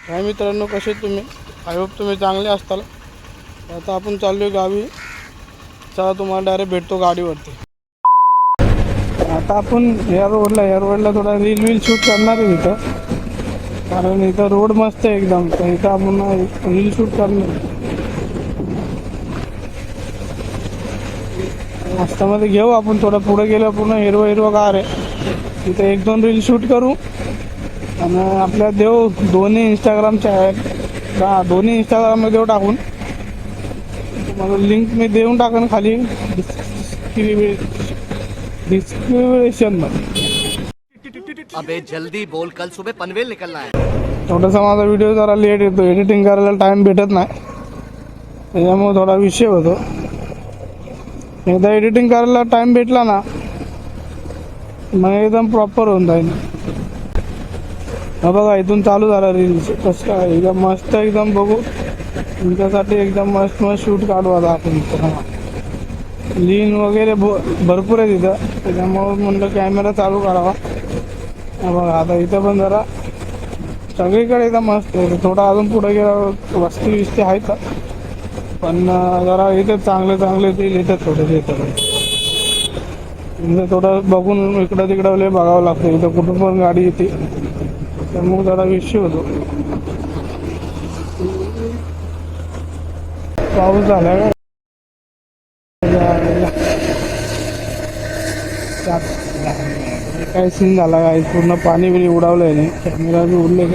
काय मित्रांनो, कसे तुम्ही? आय होप तुम्ही चांगले असताल. आता आपण चाललो आहे गावी. चला तुम्हाला डायरेक्ट भेटतो गाडीवरती. आता आपण या रोडला थोडा रील शूट करणार आहे इथं, कारण इथं रोड मस्त आहे एकदम. तर इथं आपण रील शूट करणार. मस्तमध्ये घेऊ आपण. थोडं पुढे गेलं पूर्ण हिरवं गार आहे. इथं 1-2 रील शूट करू आणि आपल्या देव दोन्ही इंस्टाग्रामचे आहेत. दोन्ही इंस्टाग्राममध्ये देऊ टाकून. तुम्हाला लिंक मी देऊन टाकेन खाली डिस्क्रिप्शन मध्ये. अबे जल्दी बोल, कल सुबह पनवेल निकलना है. थोडासा माझा व्हिडिओ जरा लेट येतो, एडिटिंग करायला टाइम भेटत नाही, त्याच्यामुळे थोडा विषय होतो. एकदा एडिटिंग करायला टाइम भेटला ना मग एकदम प्रॉपर होऊन जाईल. बघा इथून चालू झाला रील्स. कसं काय एकदम मस्त, एकदम बघू तुमच्यासाठी एकदम मस्त शूट काढू आता आपण. लीन वगैरे भरपूर आहे तिथं, त्याच्यामुळं म्हणलं कॅमेरा चालू करावा. बघा आता इथं पण जरा सगळीकडे एकदम मस्त आहे. थोडा अजून पुढे गेला वस्ती आहेत, पण जरा इथे चांगले रील येतात थोडेसे. इथं थोडं बघून इकडं तिकडं लय बघावं लागतं. इथं कुठून पण गाडी येते, त्यामुळे जरा विषय होतो. पाऊस झाला काय सीन झाला काय, पूर्ण पाणी बिणी उडावलंय नाही, कॅमेरा बी उडले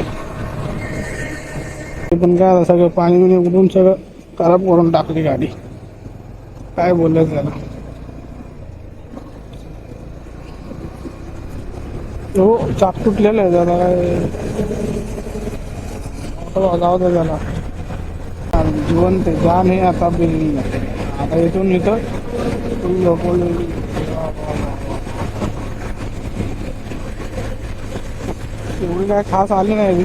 पण काय सगळं पाणी बिणी उडून सगळं खराब करून टाकली गाडी. काय बोलायचं त्याला. हो चाक तुटलेलं आहे जरा, काय जाऊ दे त्याला. जीवन ते जाण आहे आता. आता इथून इथं एवढी काय खास आली नाही.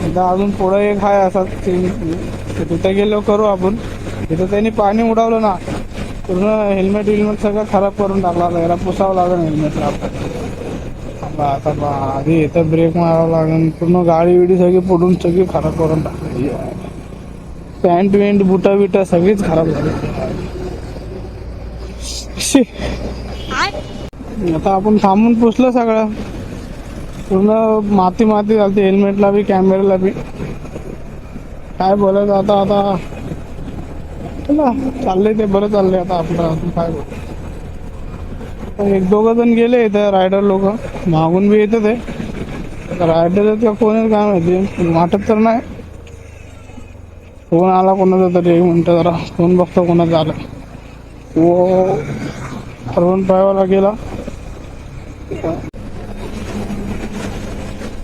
एकदा अजून पुढं एक आहे असा तिथे गेलो करू आपण. तिथं त्यांनी पाणी उडवलं ना, पूर्ण हेल्मेट सगळं खराब करून टाकला. याला पुसावं लागेल हेल्मेटला आता. आधी इथं ब्रेक मारावं लागेल. पूर्ण गाडी बिडी सगळी पडून सगळी खराब करून टाकली. पॅन्ट वेंट बुटा बिटा सगळीच खराब झाली. आता आपण थांबून पुसलं सगळं, पूर्ण माती झाली हेल्मेटला बी कॅमेऱ्याला बी. काय बोलायचं आता चला चाललंय ते बरं चाललंय आता आपलं. अजून काय बोल. 1-2 जण गेले इथं रायडर लोक, मागून बी येतं ते. रायडर आहेत का कोण आहे काय माहिती, वाटत तर नाही. फोन आला कोणाचा तरी, 1 मिनिट जरा फोन बघतो कोणाचा आला. तो अरवण पायवाला गेला.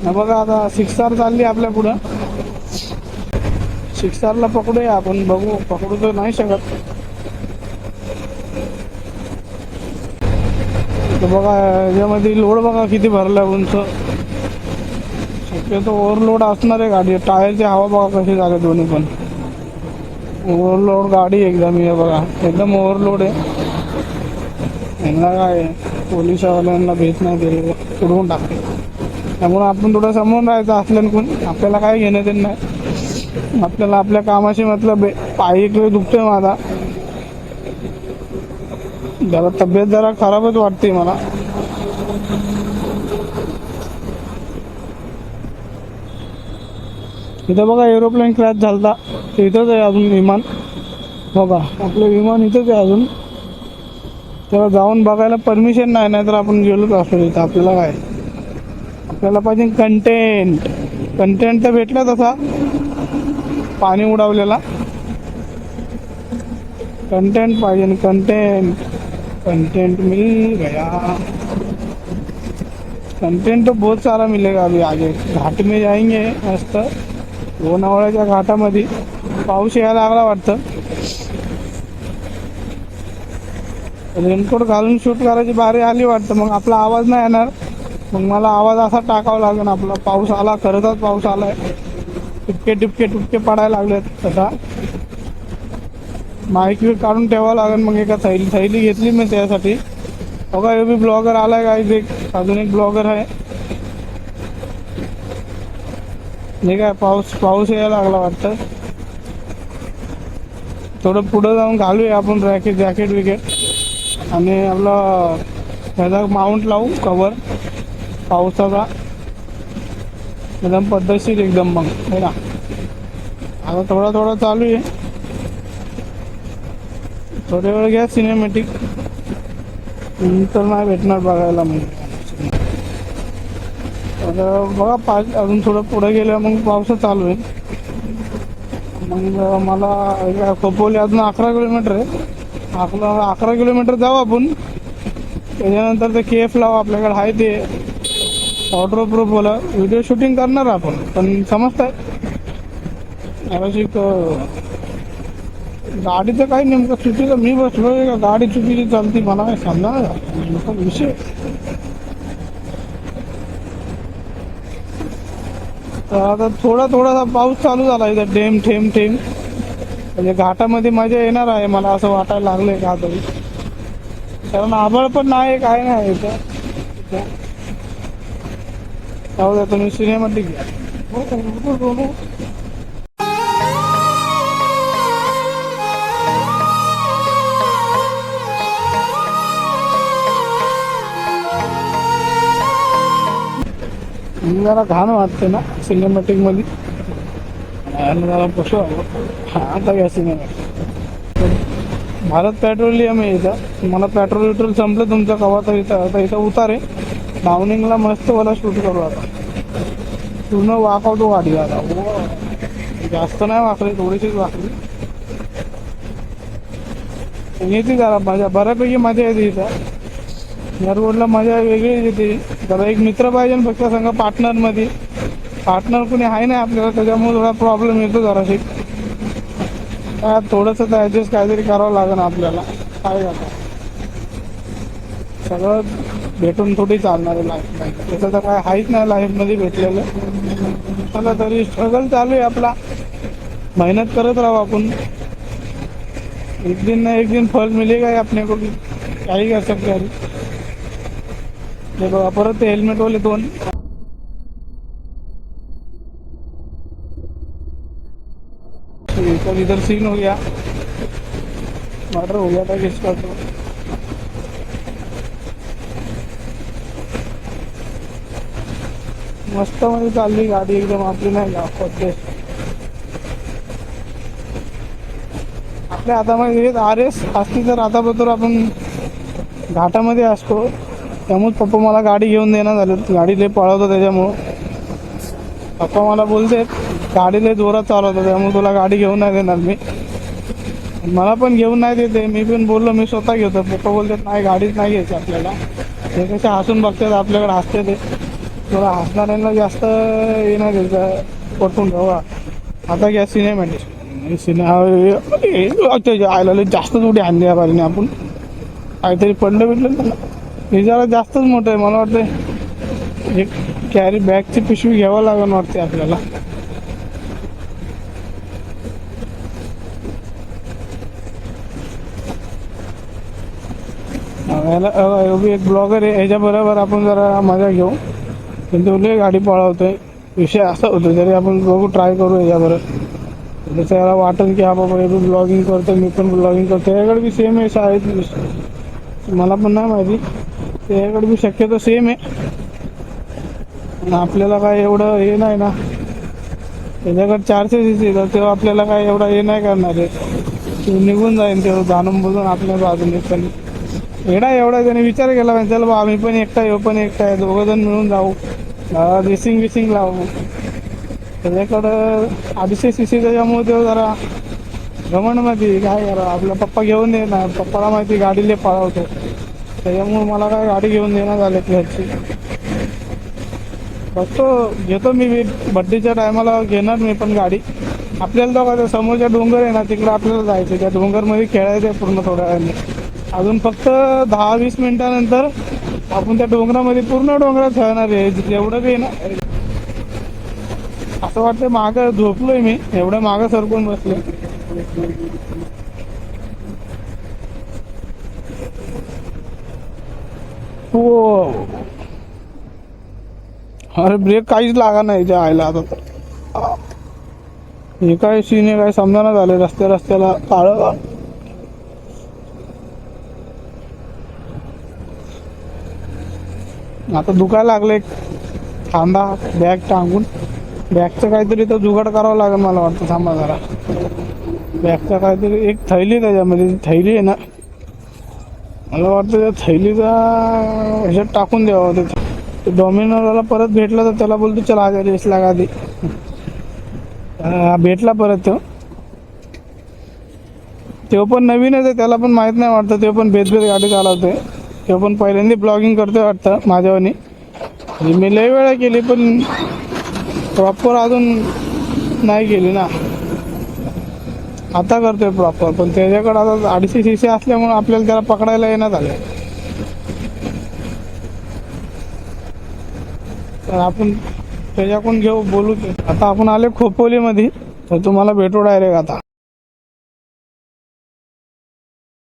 बघा आता 6R चालली आपल्या पुढं. 6Rला पकडूया आपण. बघू पकडू तर नाही शकत. बघा याच्यामध्ये लोड बघा किती भरला उंच. शक्यतो ओव्हरलोड असणार आहे गाडी. टायरची हवा बघा कशी झाली दोन्ही पण. ओव्हरलोड गाडी एकदम. हे बघा एकदम ओव्हरलोड आहे. यांना काय पोलिसवाल्यांना भेट नाही दिली, उडवून टाकते. त्यामुळे आपण थोडं समोरून राहायचं असल्यानं आपल्याला काय घेणं देणं नाही. आपल्याला आपल्या कामाशी मतलब आहे. पायी इकडे दुखतोय माझा, जरा तब्येत जरा खराबच वाटते मला. इथं बघा एरोप्लेन क्रॅश झालता, इथंच आहे अजून विमान. बघा आपलं विमान इथंच आहे अजून. तेव्हा जाऊन बघायला परमिशन नाही, तर आपण गेलोच असतो इथं. आपल्याला काय, आपल्याला पाहिजे कंटेंट तर भेटला तसा पाणी उडवलेला. कंटेंट पाहिजे, कंटेंट मिल गया. कंटेंट तो बहुत सारा मिलेगा. अभी आगे घाट में जाएंगे मस्त. लोणावळ्याच्या घाटामध्ये पाऊस यायला लागला वाटतं. रेनकोट घालून शूट करायची बारी आली वाटतं. मग आपला आवाज नाही येणार, मग मला आवाज असा टाकावा लागेल आपला. पाऊस आला, खरंच पाऊस आलाय. टिपके पडायला लागलेत. तसा माईक काढून ठेवावं लागेल. मग एका थैली घेतली मी त्यासाठी. बघा हे बी ब्लॉगर आलाय काय, अजून एक ब्लॉगर आहे. हे काय पाऊस पाऊस यायला लागला वाटतं. थोडं पुढं जाऊन घालूया आपण जॅकेट विकेट आणि आपला त्याचा माउंट लावू कवर पावसाचा एकदम पद्धतशीर एकदम. मग हे ना आता थोडा थोडा चालू आहे. थोड्या वेळ घ्या सिनेमॅटिक नंतर नाही भेटणार बघायला. मग आता बघा अजून थोडं पुढे गेलं मग पावसा चालू आहे. मग मला खोपोली अजून 11 किलोमीटर आहे. 11 किलोमीटर जाऊ आपण. त्याच्यानंतर ते केफ लावू आपल्याकडे आहे ते ऑर्डर प्रूफ बोला व्हिडिओ शूटिंग करणार आपण. पण समजतंय गाडीचं काही नेमकं चुकीचं मी बसलोय का गाडी चुकीची चालती मला काही समजा विषय. तर आता थोडासा पाऊस चालू झाला इथं थेंब म्हणजे घाटामध्ये मजा येणार आहे मला असं वाटायला लागलंय का तरी. कारण आभाळ पण नाही काय नाही इथं. जाऊ द्या तुम्ही सिनेमॅटिक घ्या. जरा घाण वाटते ना सिनेमॅटिक मध्ये. जरा बसू आता घ्या सिनेमॅटिक. भारत पेट्रोलियम आहे इथं. मला पेट्रोल संपलं तुमचं कवा तर इथं आता इथं उतारे डाउनिंगला मस्त मला शूट करू. आता पूर्ण वाकवतो गाडी. आता जास्त नाही वाकली थोडीशीच वाकली. येते जरा मजा बऱ्यापैकी मजा येते इथं या रोडला. मजा वेगळीच येते. जरा एक मित्र पाहिजे फक्त सांगा पार्टनर कुणी आहे नाही आपल्याला. त्याच्यामुळे थोडा प्रॉब्लेम येतो जराशी. काय थोडंसं तर ॲडजस्ट काहीतरी करावं लागेल आपल्याला. काय करता सगळं भेटून थोडी चालणार आहे लाईफ. त्याचं तर काय आहेच नाही लाईफमध्ये भेटलेलं. मला तरी स्ट्रगल चालू आहे आपला. मेहनत करत राहू आपण. एक दिन ना एक दिन फल मिलेगा ही अपने को भी. काही कर सकते अरे. बघा परत ते हेल्मेटवाले दोन. तो इधर सीन हो गया मर्डर हो गया था किसका. तो मस्त मध्ये चालली गाडी एकदम आपली नाही का पद्धत. आपल्या हातामध्ये RS असती तर आताबद्दल आपण घाटामध्ये असतो. त्यामुळे पप्पा मला गाडी घेऊन देणार झाले. गाडी लय पळवतो त्याच्यामुळं पप्पा मला बोलते गाडी लय जोरात चालवतो त्यामुळे तुला गाडी घेऊन नाही देणार मी. मला पण घेऊन नाही देते. मी पण बोललो मी स्वतः घेतो. पप्पा बोलतात नाही गाडीच नाही घ्यायची आपल्याला. ते कसे हसून बघतात आपल्याकडे हसते ते. थोडा हसणाऱ्यांना जास्त हे नाही द्यायचं पटून ठेवा. आता घ्या सिनेमॅटिक. आयला जास्तच उडी आणली या बाजूने आपण. काहीतरी पडलं बिडलं हे जरा जास्तच मोठं आहे. मला वाटतं एक कॅरी बॅगची पिशवी घ्यावं लागेल वाटते आपल्याला. एक ब्लॉगर आहे ह्याच्या बरोबर आपण जरा मजा घेऊ. কিন্তু गाडी पळवतोय विषय असा होतो. तरी आपण बघू ट्राय करू याच्याबरोबर. जसं याला वाटेल की हा बाबा हे ब्लॉगिंग करतो मी पण ब्लॉगिंग करतो. याकडे बी सेम आहे शाळेत. मला पण नाही माहिती. त्याच्याकडे बी शक्यतो सेम आहे. आपल्याला काय एवढं हे नाही ना. त्याच्याकडे 400 cc तर तेव्हा आपल्याला काय एवढा हे नाही करणार आहे. ते निघून जाईल तेव्हा जाणून बुजून आपल्या बाजूने. पण एवढा त्याने विचार केला पाहिजे चल बा आम्ही पण एकटा येऊ पण एकटा आहे. दोघं जण मिळून जाऊ रेसिंग लावू. त्याच्याकडं 250 cc त्याच्यामुळे तो जरा घमंडमध्ये काय करा. आपला पप्पा घेऊन दे ना. पप्पाला माहिती गाडीले पळवतो त्याच्यामुळे मला काय गाडी घेऊन देण्यात आले घरची. बघतो घेतो मी बड्डेच्या टायमाला घेणार मी पण गाडी. आपल्याला तर समोरच्या डोंगर आहे ना तिकडे आपल्याला जायचं. त्या डोंगरमध्ये खेळायचं पूर्ण थोड्या वेळाने. अजून फक्त 10-20 मिनिटानंतर आपण त्या डोंगरामध्ये पूर्ण डोंगरात खेळणार आहे. एवढं काही ना असं वाटतं मागं झोपलोय मी. एवढं मागं सरकून बसले. हो अरे ब्रेक काहीच लागा नाही जायला आता तर. हे काय सीन आहे काय समजाना झाले रस्त्याला काळ. आता दुखायला लागले खांदा बॅग टांगून. बॅगचं काहीतरी तर जुगाड करावं लागेल मला वाटतं. थांबा जरा, बॅगचं काहीतरी एक थैली त्याच्यामध्ये थैली आहे ना, मला वाटतं त्या थैलीचा ह्याच्यात टाकून द्यावं. ते डॉमिनोरला परत भेटला तर त्याला बोलतो चला आज रेस लागा दे. भेटला परत तो पण नवीनच आहे, त्याला पण माहीत नाही वाटतं. ते पण बेत गाडी चालवतोय. ते पण पहिल्यांदा ब्लॉगिंग करतोय वाटतं माझ्यावानी. मी लय वेळा केली पण प्रॉपर अजून नाही केली ना. आता करतोय प्रॉपर, पण त्याच्याकडे आता 250 cc असल्यामुळे आपल्याला त्याला पकडायला येण्यात आलं. तर आपण त्याच्याकडून घेऊ बोलू. आता आपण आले खोपोलीमध्ये, तर तुम्हाला भेटू डायरेक्ट आता.